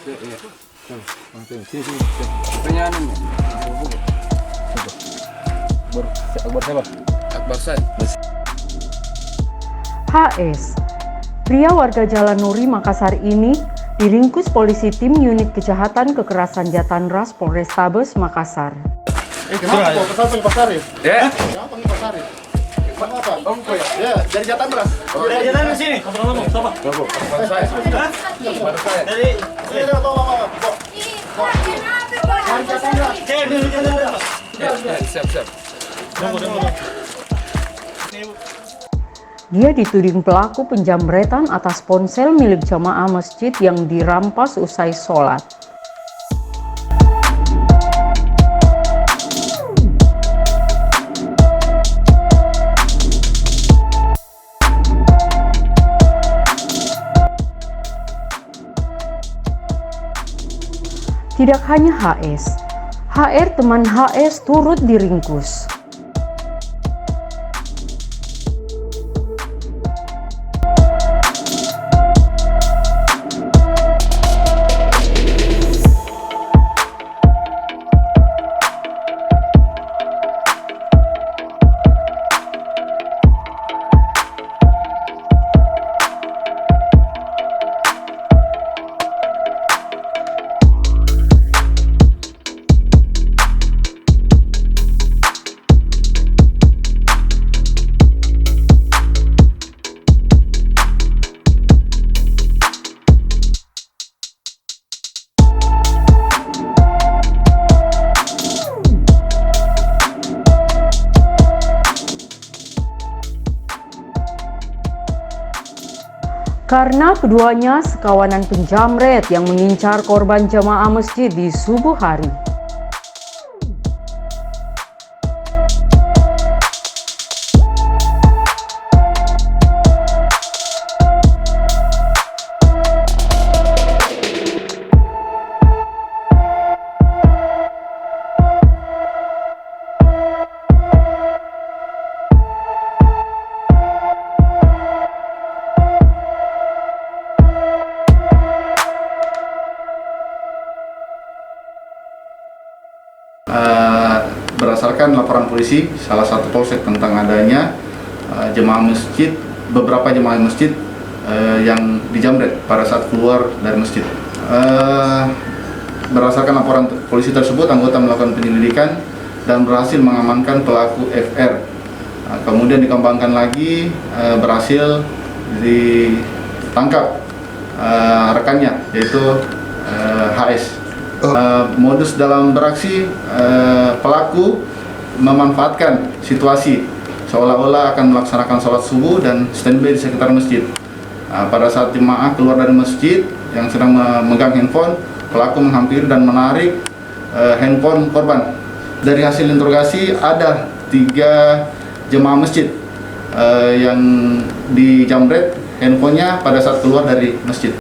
Akbar siapa? Akbar Said. HS, pria warga Jalan Nuri, Makassar ini diringkus polisi tim unit kejahatan kekerasan Jatan Ras Polrestabes Makassar. Kenapa kok kesal pilih pasar ya? Ya. Kenapa pilih pasar ya? Kenapa? Ya, dari Jatan Ras. Dari Jatan ke sini. Ngomong, siapa? Akbar Said. Akbar Said. Dari Ini bawa. Siap. Dia dituding pelaku penjamretan atas ponsel milik jamaah masjid yang dirampas usai sholat. Tidak hanya HS, HR teman HS turut diringkus. Karena keduanya sekawanan penjamret yang mengincar korban jamaah masjid di subuh hari. Berdasarkan laporan polisi salah satu polsek tentang adanya beberapa jemaah masjid yang dijamret pada saat keluar dari masjid. Berdasarkan laporan polisi tersebut, anggota melakukan penyelidikan dan berhasil mengamankan pelaku FR. Kemudian dikembangkan lagi, berhasil ditangkap rekannya yaitu HS. Modus dalam beraksi, pelaku memanfaatkan situasi seolah-olah akan melaksanakan sholat subuh dan standby di sekitar masjid. Pada saat jemaah keluar dari masjid yang sedang memegang handphone, pelaku menghampiri dan menarik handphone korban. Dari hasil interogasi ada 3 jemaah masjid yang dijamret handphonenya pada saat keluar dari masjid.